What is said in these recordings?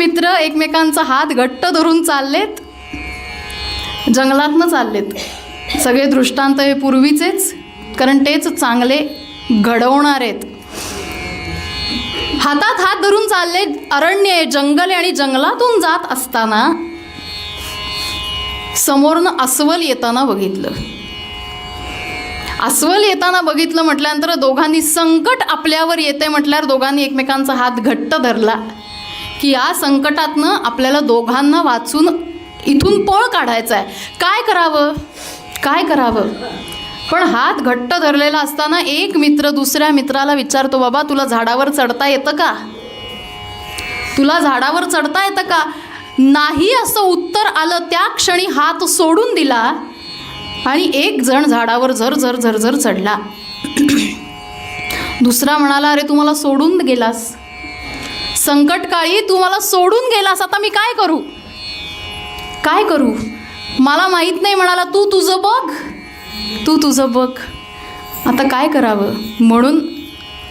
मित्र एकमेकांचा हात घट्ट धरून चाललेत, जंगलातनं चाललेत. सगळे दृष्टांत हे पूर्वीचेच, कारण तेच चांगले घडवणार आहेत. हातात हात धरून चालले, अरण्य आहे, जंगल आहे, आणि जंगलातून जात असताना समोरनं अस्वल येताना बघितलं. अस्वल येताना बघितलं म्हटल्यानंतर दोघांनी, संकट आपल्यावर येते म्हटल्यावर दोघांनी एकमेकांचा हात घट्ट धरला की या संकटातनं आपल्याला दोघांना वाचून इथून पळ काढायचा आहे. काय करावं, काय करावं? पण हात घट्ट धरलेला असताना एक मित्र दुसऱ्या मित्राला विचारतो, बाबा तुला झाडावर चढता येतं का? तुला झाडावर चढता येतं का? नाही असं उत्तर आलं. त्या क्षणी हात सोडून दिला आणि एक जण झाडावर झरझर झरझर चढला. दुसरा म्हणाला, अरे तू मला सोडून गेलास, संकटकाळी तू मला सोडून गेलास, आता मी काय करू, काय करू? मला माहीत नाही. म्हणाला, तू तुझं बघ, तू तुझं बघ, आता काय करावं? म्हणून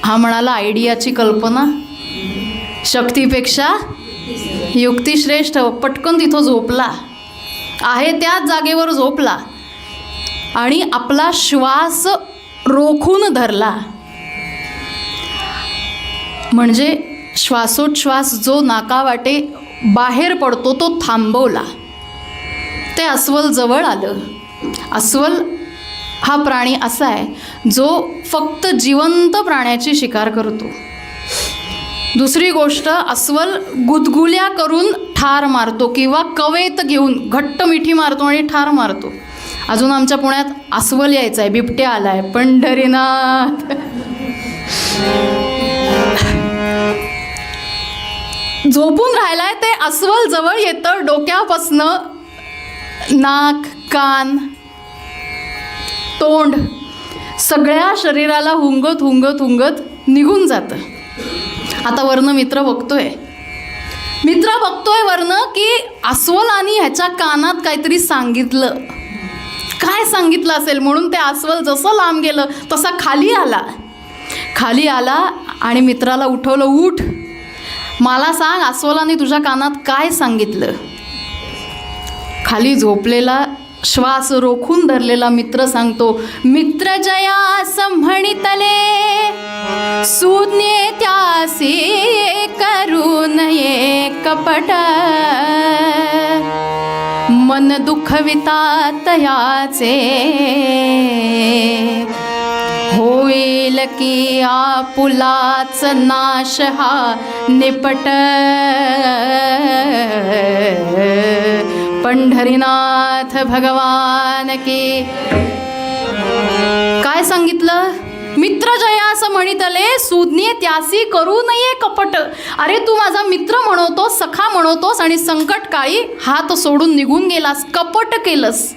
हा म्हणाला, आयडियाची कल्पना शक्तीपेक्षा युक्ती श्रेष्ठ. पटकन तिथं झोपला, आहे त्याच जागेवर झोपला आणि आपला श्वास रोखून धरला. म्हणजे श्वासोच्छ्वास जो नाकावाटे बाहेर पडतो तो थांबवला. ते अस्वल जवळ आलं. अस्वल हा प्राणी असा आहे जो फक्त जिवंत प्राण्याची शिकार करतो. दुसरी गोष्ट, अस्वल गुदगुल्या करून ठार मारतो किंवा कवेत घेऊन घट्ट मिठी मारतो आणि ठार मारतो. अजून आमच्या पुण्यात अस्वल यायचा आहे, बिबट्या आलाय, पंढरीनाथ. झोपून राहिलाय ते अस्वल जवळ येतं, डोक्यापासनं नाक, कान, तोंड सगळ्या शरीराला हुंगत हुंगत हुंगत निघून जातं. आता वरनं मित्र बघतोय वरनं की अस्वलानी ह्याच्या कानात काहीतरी सांगितलं. काय सांगितलं असेल? म्हणून ते अस्वल जसं लांब गेलं तसा खाली आला आणि मित्राला उठवलं, उठ, मला सांग, अस्वलाने तुझ्या कानात काय सांगितलं? खाली झोपलेला, श्वास रोखून धरलेला मित्र सांगतो, मित्र जयास म्हणितले, सुज्ञे त्यासी करू नये कपट, मन दुखविता तयाचे, होईल की आपुलाच नाश हा निपट. पंढरीनाथ भगवान की. काय सांगितलं? मित्र जयास म्हणितले, सुज्ञे त्यासी करू नये कपट. अरे तू माझा मित्र म्हणवतोस, सखा म्हणवतोस आणि संकटकाळी हात सोडून निघून गेलास, कपट केलंस.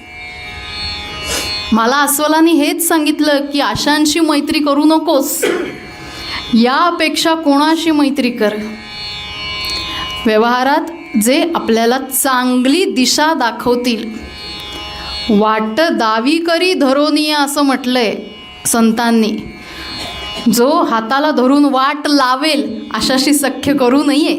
मला अस्वलाने हेच सांगितलं की आशांशी मैत्री करू नकोस, यापेक्षा कोणाशी मैत्री कर? व्यवहारात जे आपल्याला चांगली दिशा दाखवतील, वाट दावी करी धरोनिया असं म्हटलंय संतांनी. जो हाताला धरून वाट लावेल अशाशी सख्य करू नये.